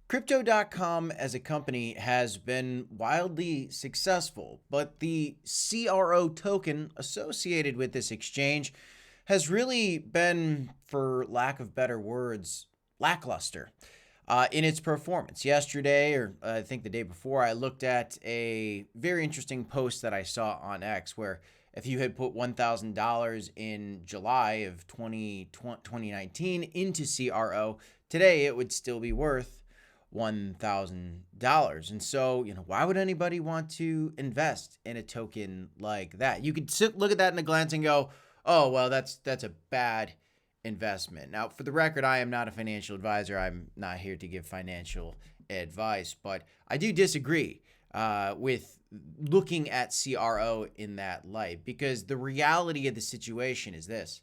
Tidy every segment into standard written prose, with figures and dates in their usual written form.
Crypto.com as a company has been wildly successful, but the CRO token associated with this exchange has really been, for lack of better words, lackluster in its performance. Yesterday, or I think the day before, I looked at a very interesting post that I saw on X where if you had put $1,000 in July of 2019 into CRO, today it would still be worth $1,000. And so, why would anybody want to invest in a token like that? You could look at that in a glance and go, oh, well, that's a bad investment. Now, for the record, I am not a financial advisor. I'm not here to give financial advice, but I do disagree with looking at CRO in that light, because the reality of the situation is this.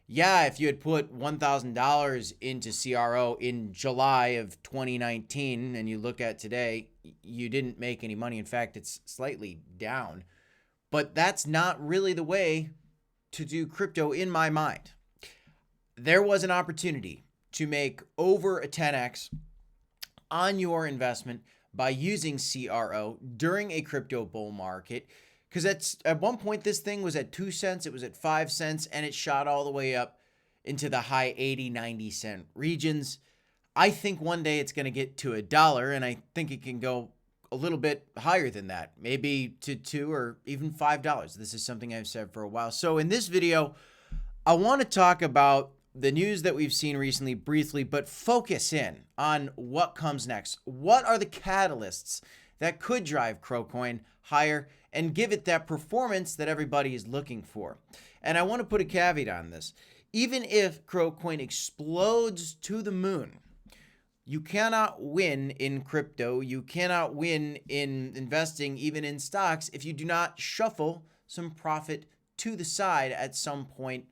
Yeah, if you had put $1,000 into CRO in July of 2019 and you look at today, you didn't make any money. In fact, it's slightly down. But that's not really the way to do crypto in my mind. There was an opportunity to make over a 10x on your investment by using CRO during a crypto bull market. Because at one point, this thing was at 2 cents, it was at 5 cents, and it shot all the way up into the high 80, 90 cent regions. I think one day it's going to get to $1, and I think it can go a little bit higher than that, maybe to $2 or even $5. This is something I've said for a while. So in this video, I want to talk about the news that we've seen recently briefly, but focus in on what comes next. What are the catalysts that could drive Crocoin higher and give it that performance that everybody is looking for? And I want to put a caveat on this. Even if Crocoin explodes to the moon, you cannot win in crypto. You cannot win in investing, even in stocks, if you do not shuffle some profit to the side at some point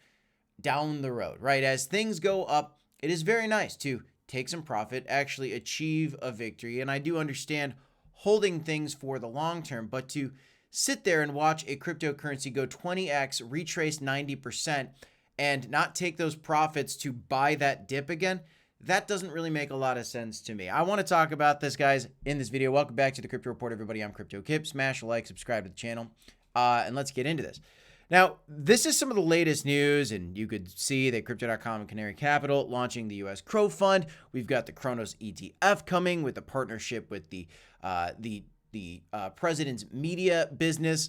down the road, right? As things go up, it is very nice to take some profit, actually achieve a victory. And I do understand holding things for the long term, but to sit there and watch a cryptocurrency go 20x, retrace 90%, and not take those profits to buy that dip again, that doesn't really make a lot of sense to me. I want to talk about this, guys, in this video. Welcome back to the Crypto Report, everybody. I'm Crypto Kip. Smash a like, subscribe to the channel, and let's get into this. Now, this is some of the latest news, and you could see that Crypto.com and Canary Capital launching the U.S. Crow Fund. We've got the Cronos ETF coming with a partnership with the president's media business.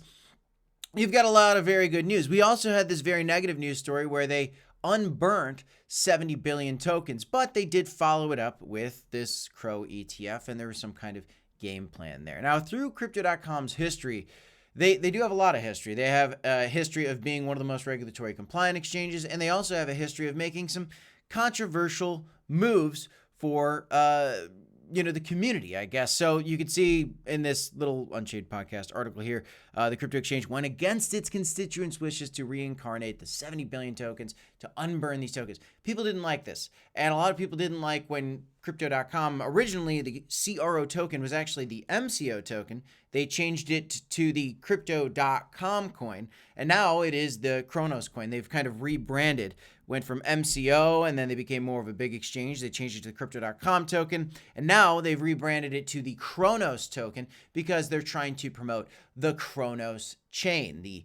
You've got a lot of very good news. We also had this very negative news story where they unburnt 70 billion tokens, but they did follow it up with this Crow ETF, and there was some kind of game plan there. Now, through Crypto.com's history, they do have a lot of history. They have a history of being one of the most regulatory compliant exchanges, and they also have a history of making some controversial moves for the community, I guess. So you could see in this little Unchained podcast article here, the crypto exchange went against its constituents' wishes to reincarnate the 70 billion tokens, to unburn these tokens. People didn't like this. And a lot of people didn't like when Crypto.com, originally the CRO token was actually the MCO token. They changed it to the Crypto.com coin, and now it is the Cronos coin. They've kind of rebranded, went from MCO, and then they became more of a big exchange. They changed it to the Crypto.com token, and now they've rebranded it to the Cronos token because they're trying to promote the Cronos chain, the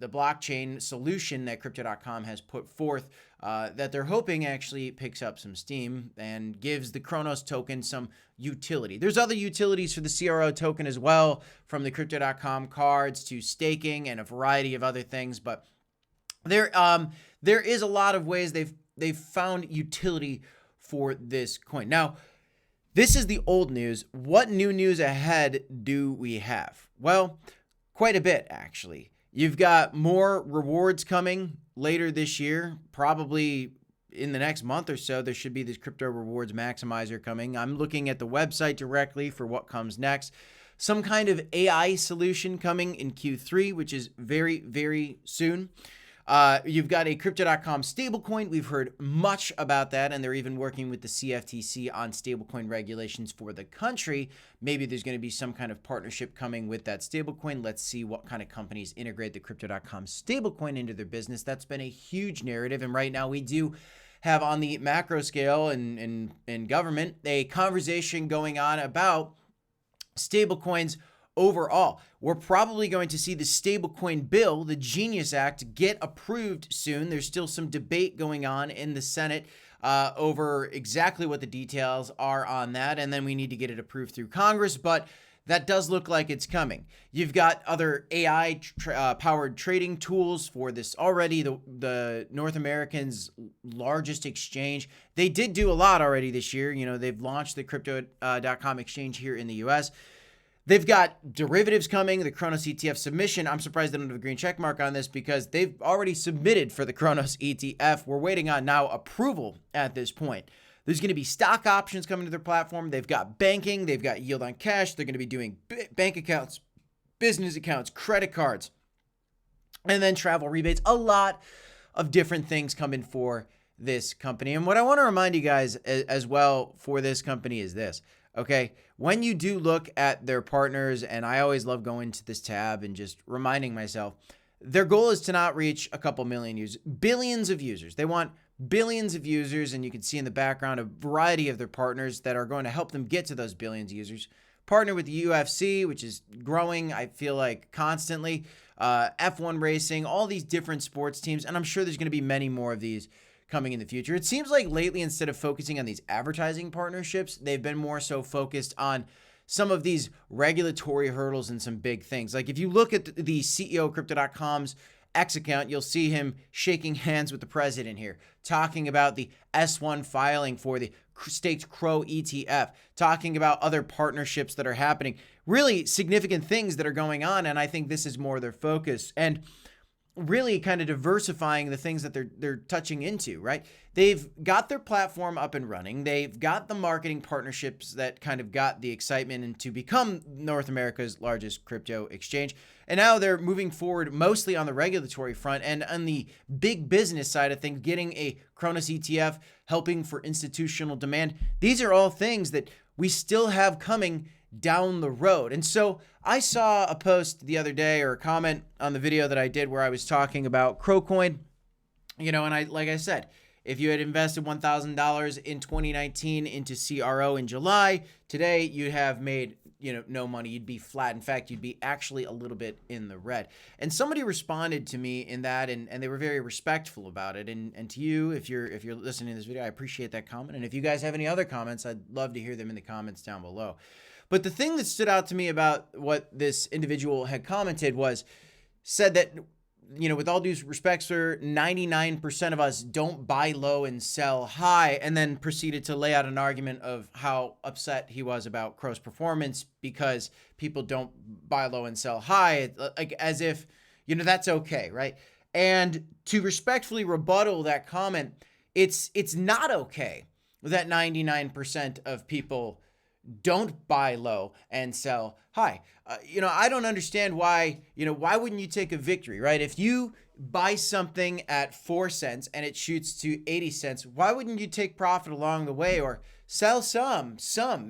blockchain solution that Crypto.com has put forth, that they're hoping actually picks up some steam and gives the Cronos token some utility. There's other utilities for the CRO token as well, from the Crypto.com cards to staking and a variety of other things, but there is a lot of ways they've found utility for this coin. Now, this is the old news. What new news ahead do we have? Well, quite a bit, actually. You've got more rewards coming later this year, probably in the next month or so. There should be this crypto rewards maximizer coming. I'm looking at the website directly for what comes next. Some kind of AI solution coming in Q3, which is very, very soon. You've got a Crypto.com stablecoin. We've heard much about that, and they're even working with the CFTC on stablecoin regulations for the country. Maybe there's going to be some kind of partnership coming with that stablecoin. Let's see what kind of companies integrate the Crypto.com stablecoin into their business. That's been a huge narrative, and right now we do have on the macro scale and in government a conversation going on about stablecoins overall. We're probably going to see the stablecoin bill, the Genius Act, get approved soon. There's still some debate going on in the Senate over exactly what the details are on that, and then we need to get it approved through Congress, but that does look like it's coming. You've got other AI powered trading tools for this already. The North American's largest exchange. They did do a lot already this year. You know, they've launched the crypto.com exchange here in the US. They've got derivatives coming, the Cronos ETF submission. I'm surprised they don't have a green check mark on this because they've already submitted for the Cronos ETF. We're waiting on now approval at this point. There's going to be stock options coming to their platform. They've got banking. They've got yield on cash. They're going to be doing bank accounts, business accounts, credit cards, and then travel rebates. A lot of different things coming for this company. And what I want to remind you guys as well for this company is this. Okay, when you do look at their partners, and I always love going to this tab and just reminding myself, their goal is to not reach a couple million users, billions of users. They want billions of users, and you can see in the background a variety of their partners that are going to help them get to those billions of users. Partner with the UFC, which is growing, I feel like, constantly. F1 racing, all these different sports teams, and I'm sure there's going to be many more of these coming in the future. It seems like lately, instead of focusing on these advertising partnerships, they've been more so focused on some of these regulatory hurdles and some big things. Like if you look at the CEO of Crypto.com's X account, you'll see him shaking hands with the president here, talking about the S1 filing for the staked CRO ETF, talking about other partnerships that are happening, really significant things that are going on. And I think this is more their focus and really kind of diversifying the things that they're touching into, right? They've got their platform up and running. They've got the marketing partnerships that kind of got the excitement and to become North America's largest crypto exchange. And now they're moving forward mostly on the regulatory front and on the big business side of things, getting a Cronos ETF, helping for institutional demand. These are all things that we still have coming down the road. And so I saw a post the other day or a comment on the video that I did where I was talking about Crocoin, you know, and like I said, if you had invested $1,000 in 2019 into CRO in July, today you'd have made, you know, no money. You'd be flat. In fact, you'd be actually a little bit in the red. And somebody responded to me in that, and they were very respectful about it. And to you, if you're listening to this video, I appreciate that comment. And if you guys have any other comments, I'd love to hear them in the comments down below. But the thing that stood out to me about what this individual had commented said that, you know, with all due respect, sir, 99% of us don't buy low and sell high, and then proceeded to lay out an argument of how upset he was about Crow's performance because people don't buy low and sell high, like as if, you know, that's okay, right? And to respectfully rebuttal that comment, it's not okay that 99% of people don't buy low and sell high. You know, I don't understand why, you know, why wouldn't you take a victory, right? If you buy something at 4 cents and it shoots to 80 cents, why wouldn't you take profit along the way or sell some,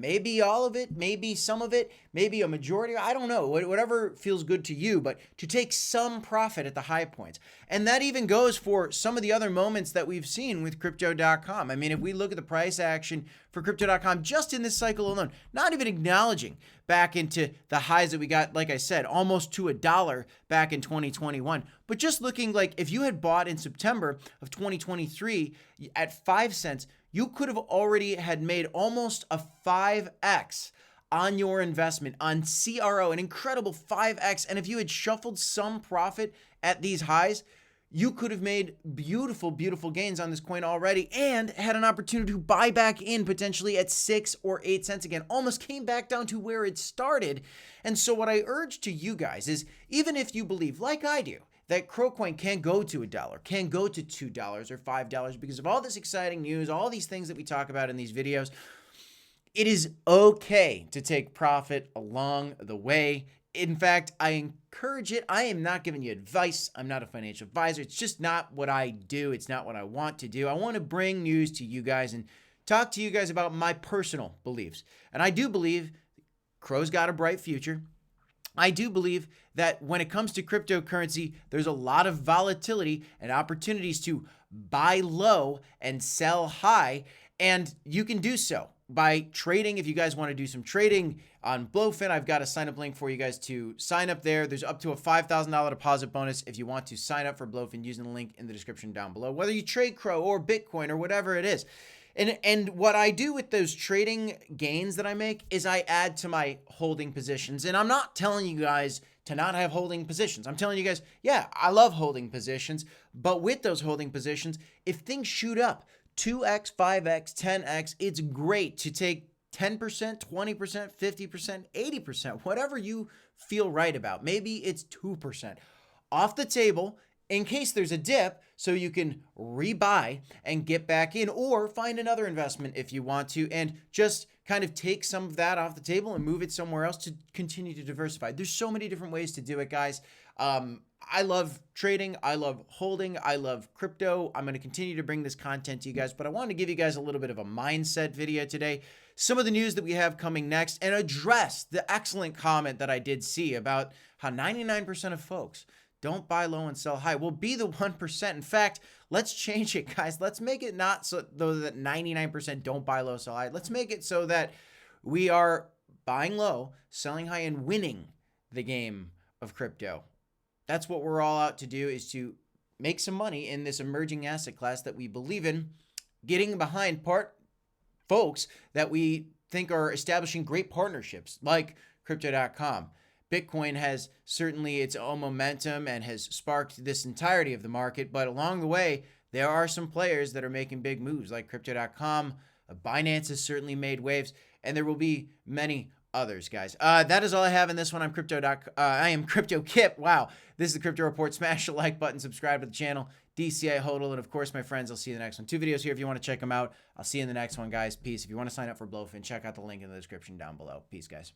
maybe all of it, maybe some of it, maybe a majority, I don't know, whatever feels good to you, but to take some profit at the high points. And that even goes for some of the other moments that we've seen with crypto.com. I mean, if we look at the price action for crypto.com just in this cycle alone, not even acknowledging back into the highs that we got, like I said, almost to $1 back in 2021, but just looking like if you had bought in September of 2023 at 5 cents, you could have already had made almost a 5x on your investment on CRO, an incredible 5x. And if you had shuffled some profit at these highs, you could have made beautiful, beautiful gains on this coin already and had an opportunity to buy back in potentially at 6 or 8 cents again, almost came back down to where it started. And so what I urge to you guys is, even if you believe, like I do, that Crocoin can go to $1, can go to $2 or $5 because of all this exciting news, all these things that we talk about in these videos, it is okay to take profit along the way. In fact, I encourage it. I am not giving you advice. I'm not a financial advisor. It's just not what I do. It's not what I want to do. I want to bring news to you guys and talk to you guys about my personal beliefs. And I do believe Crow's got a bright future. I do believe that when it comes to cryptocurrency, there's a lot of volatility and opportunities to buy low and sell high. And you can do so by trading. If you guys want to do some trading on Blowfin, I've got a sign up link for you guys to sign up there. There's up to a $5,000 deposit bonus if you want to sign up for Blowfin using the link in the description down below, whether you trade CRO or Bitcoin or whatever it is. And what I do with those trading gains that I make is I add to my holding positions. And I'm not telling you guys to not have holding positions. I'm telling you guys, yeah, I love holding positions. But with those holding positions, if things shoot up 2x, 5x, 10x, it's great to take 10%, 20%, 50%, 80%, whatever you feel right about. Maybe it's 2% off the table in case there's a dip, so you can rebuy and get back in, or find another investment if you want to, and just kind of take some of that off the table and move it somewhere else to continue to diversify. There's so many different ways to do it, guys. I love trading. I love holding. I love crypto. I'm going to continue to bring this content to you guys, but I wanted to give you guys a little bit of a mindset video today. Some of the news that we have coming next, and address the excellent comment that I did see about how 99% of folks don't buy low and sell high. We'll be the 1%. In fact, let's change it, guys. Let's make it not so though that 99% don't buy low, sell high. Let's make it so that we are buying low, selling high, and winning the game of crypto. That's what we're all out to do, is to make some money in this emerging asset class that we believe in, getting behind folks that we think are establishing great partnerships like crypto.com. Bitcoin has certainly its own momentum and has sparked this entirety of the market, but along the way, there are some players that are making big moves like crypto.com. Binance has certainly made waves, and there will be many others, guys. That is all I have in this one. I am Crypto Kip. Wow. This is the Crypto Report. Smash the like button, subscribe to the channel, DCI HODL, and of course, my friends, I'll see you in the next one. 2 videos here if you want to check them out. I'll see you in the next one, guys. Peace. If you want to sign up for Blowfin, check out the link in the description down below. Peace, guys.